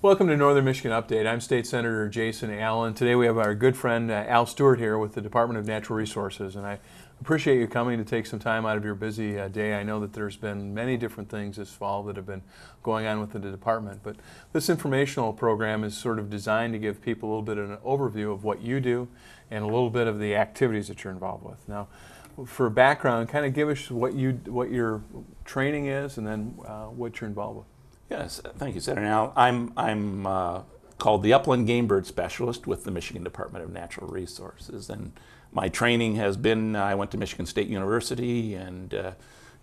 Welcome to Northern Michigan Update. I'm State Senator Jason Allen. Today we have our good friend Al Stewart here with the Department of Natural Resources, and I appreciate you coming to take some time out of your busy day. I know that there's been many different things this fall that have been going on within the department, but this informational program is sort of designed to give people a little bit of an overview of what you do and a little bit of the activities that you're involved with. Now, for background, kind of give us what your training is and then what you're involved with. Yes, thank you, Senator. Now, I'm called the Upland Game Bird Specialist with the Michigan Department of Natural Resources, and my training has been, I went to Michigan State University and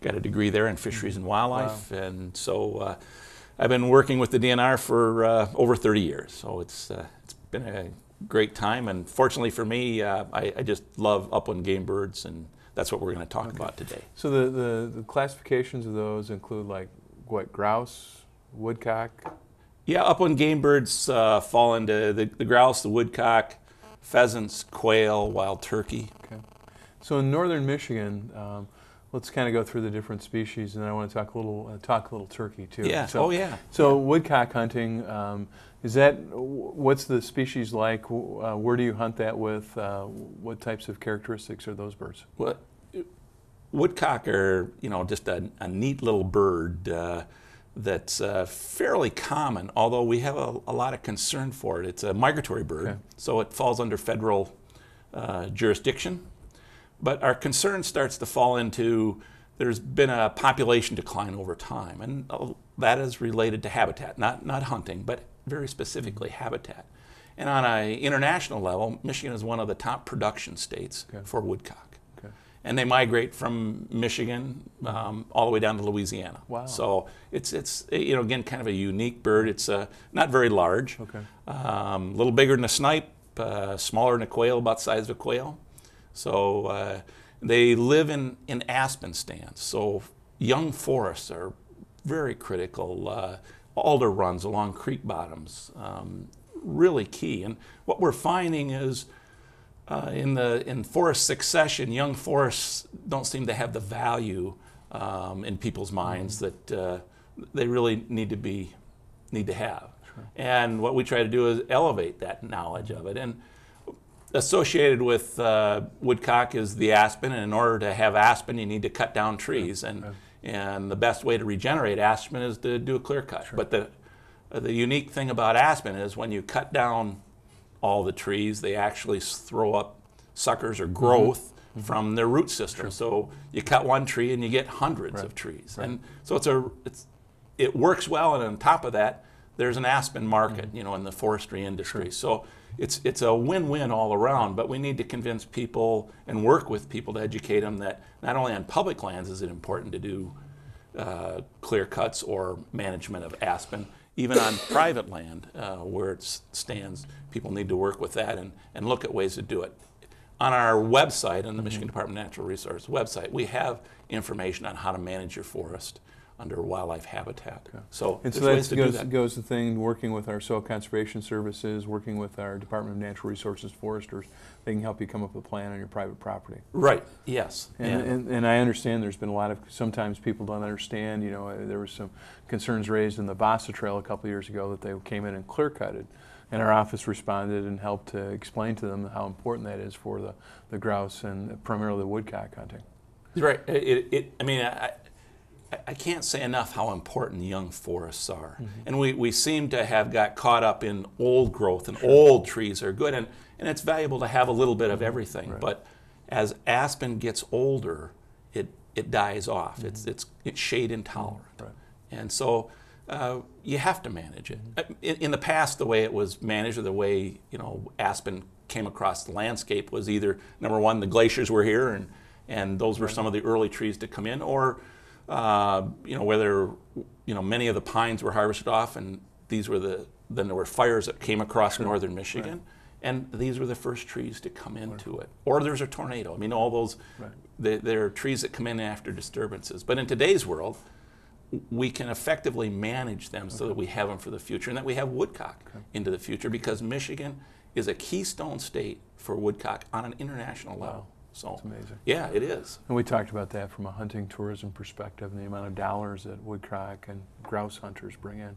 got a degree there in fisheries and wildlife. Wow. And so I've been working with the DNR for over 30 years, so it's been a great time, and fortunately for me, I just love upland game birds, and that's what we're going to talk about today. So the classifications of those include like what, grouse, woodcock? Yeah, upland game birds fall into the grouse, the woodcock, pheasants, quail, wild turkey. Okay. So in northern Michigan, let's kind of go through the different species, and then I want to talk a little turkey too. Yeah. So, oh yeah. So woodcock hunting, what's the species like? Where do you hunt that with? What types of characteristics are those birds? Well, woodcock are, just a neat little bird that's fairly common, although we have a lot of concern for it. It's a migratory bird, okay, so it falls under federal jurisdiction. But our concern starts to fall into, there's been a population decline over time, and that is related to habitat, not hunting, but very specifically habitat. And on an international level, Michigan is one of the top production states, okay, for woodcock. And they migrate from Michigan all the way down to Louisiana. Wow. So it's again, kind of a unique bird. It's not very large. Okay. A little bigger than a snipe, smaller than a quail, about the size of a quail. So they live in aspen stands. So young forests are very critical. Alder runs along creek bottoms, really key. And what we're finding is, in forest succession, young forests don't seem to have the value in people's minds that they really need to have. Sure. And what we try to do is elevate that knowledge of it. And associated with woodcock is the aspen, and in order to have aspen, you need to cut down trees. And the best way to regenerate aspen is to do a clear cut. Sure. But the unique thing about aspen is when you cut down all the trees, they actually throw up suckers or growth from their root system. Sure. So you cut one tree and you get hundreds of trees. Right. And so it works well, and on top of that, there's an aspen market, in the forestry industry. Sure. So it's a win-win all around, but we need to convince people and work with people to educate them that not only on public lands is it important to do clear cuts or management of aspen, even on private land where it stands, people need to work with that and look at ways to do it. On our website, on the Michigan Department of Natural Resources website, we have information on how to manage your forest under wildlife habitat. Okay. So that goes the thing, working with our soil conservation services, working with our Department of Natural Resources foresters, they can help you come up with a plan on your private property. Right, yes. And I understand there's been a lot of, sometimes people don't understand, there was some concerns raised in the Vasa Trail a couple of years ago that they came in and clear cutted. And our office responded and helped to explain to them how important that is for the grouse and primarily the woodcock hunting. Right. I can't say enough how important young forests are. And we seem to have got caught up in old growth, and old trees are good, and it's valuable to have a little bit of everything. Right. But as aspen gets older, it dies off. It's shade intolerant. Right. And so you have to manage it. In the past, the way it was managed, or the way aspen came across the landscape, was either, number one, the glaciers were here, and those were some of the early trees to come in, or whether many of the pines were harvested off, and then there were fires that came across northern Michigan, and these were the first trees to come into it. Or there's a tornado. I mean, all those, there are trees that come in after disturbances. But in today's world, we can effectively manage them so that we have them for the future, and that we have woodcock into the future, because Michigan is a keystone state for woodcock on an international level. So It's amazing. yeah, it is. And we talked about that from a hunting tourism perspective and the amount of dollars that woodcock and grouse hunters bring in.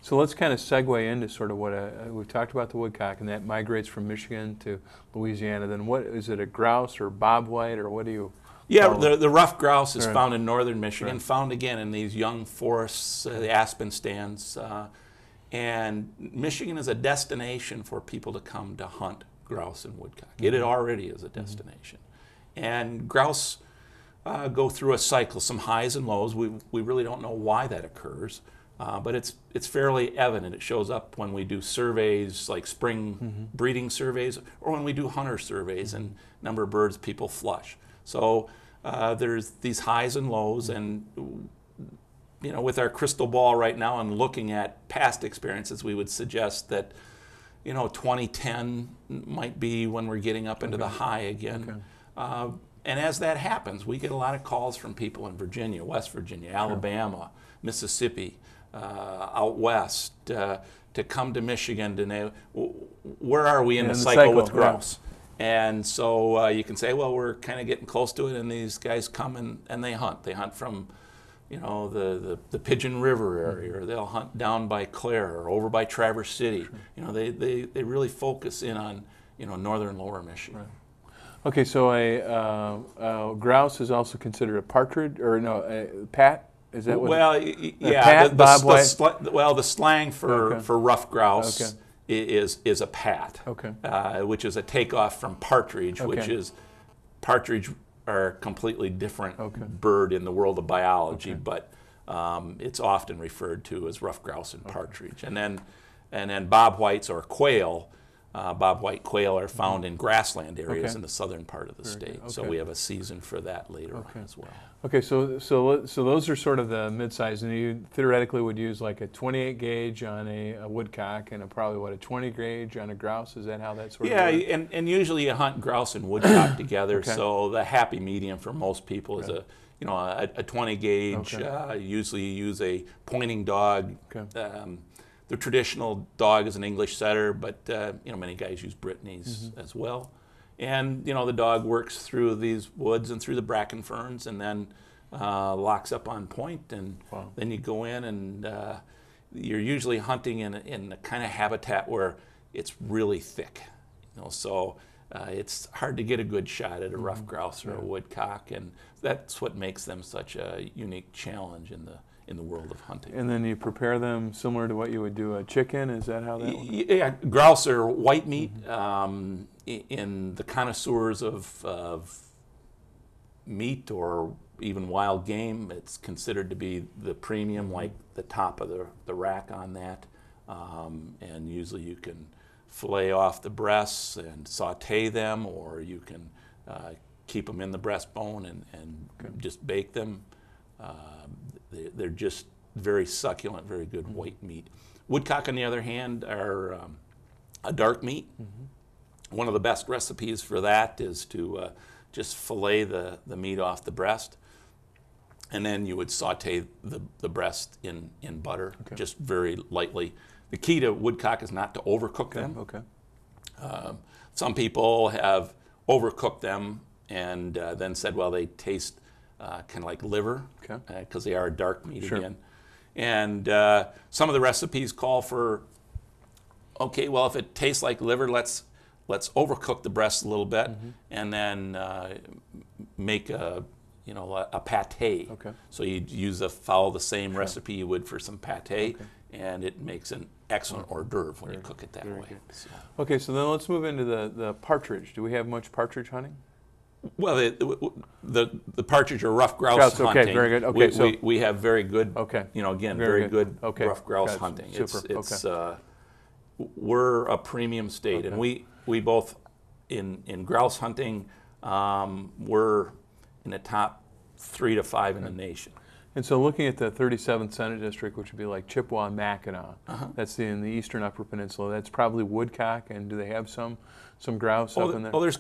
So let's kind of segue into sort of what we've talked about the woodcock, and that migrates from Michigan to Louisiana. Then what is it, a grouse or bobwhite, or what do you? Yeah, the rough grouse is Right. found in northern Michigan, Right. found again in these young forests, the aspen stands. And Michigan is a destination for people to come to hunt grouse and woodcock. It already is a destination. And grouse go through a cycle, some highs and lows. We really don't know why that occurs, but it's fairly evident. It shows up when we do surveys like spring breeding surveys, or when we do hunter surveys and number of birds people flush. So there's these highs and lows, and you know, with our crystal ball right now and looking at past experiences, we would suggest that, you know, 2010 might be when we're getting up into the high again. And as that happens, we get a lot of calls from people in Virginia, West Virginia, Alabama, Mississippi, out west, to come to Michigan to know where are we in the cycle with grouse. And so you can say, well, we're kind of getting close to it, and these guys come and they hunt. They hunt from, you know, the Pigeon River area, or they'll hunt down by Clare or over by Traverse City. You know, they really focus in on, you know, northern lower Michigan. Right. Okay, so a grouse is also considered a partridge, or no, a pat? Is that what? Well, yeah. Pat, bobwhite? Well, the slang for rough grouse is a pat, which is a takeoff from partridge, which is partridge are a completely different bird in the world of biology, but it's often referred to as rough grouse and partridge. And then bobwhites or quail. Bobwhite quail are found in grassland areas in the southern part of the state. So we have a season for that later on as well. Okay, so those are sort of the mid-size, and you theoretically would use like a 28 gauge on a woodcock and probably a 20 gauge on a grouse. Is that how that sort of works? Yeah, and usually you hunt grouse and woodcock together. So the happy medium for most people is a 20 gauge. Usually you use a pointing dog. The traditional dog is an English setter, but you know, many guys use Brittany's as well. And you know, the dog works through these woods and through the bracken ferns, and then locks up on point, and then you go in, and you're usually hunting in the kind of habitat where it's really thick. You know, so it's hard to get a good shot at a rough grouse or a woodcock, and that's what makes them such a unique challenge in the world of hunting. And then you prepare them similar to what you would do a chicken? Is that how that works? Yeah, grouse are white meat. In the connoisseurs of meat or even wild game, it's considered to be the premium, like the top of the rack on that. And usually you can fillet off the breasts and saute them, or you can keep them in the breastbone and just bake them. They're just very succulent, very good white meat. Woodcock, on the other hand, are a dark meat. One of the best recipes for that is to just fillet the meat off the breast, and then you would saute the breast in butter, just very lightly. The key to woodcock is not to overcook them. Some people have overcooked them and then said, well, they taste kind of like liver, because they are dark meat again. And some of the recipes call for, okay, well, if it tastes like liver, let's overcook the breast a little bit, and then make a pate. So you follow the same recipe you would for some pate, and it makes an excellent hors d'oeuvre when you cook it that way. So. Okay, so then let's move into the partridge. Do we have much partridge hunting? Well, the partridge or rough grouse hunting. Okay, very good. Okay, so we have very good. You know, again, very good rough grouse hunting. Super. We're a premium state, and we both in grouse hunting, we're in the top 3 to 5 in the nation. And so looking at the 37th Senate District, which would be like Chippewa and Mackinac, that's in the eastern Upper Peninsula, that's probably woodcock, and do they have some grouse up in there? Oh, there's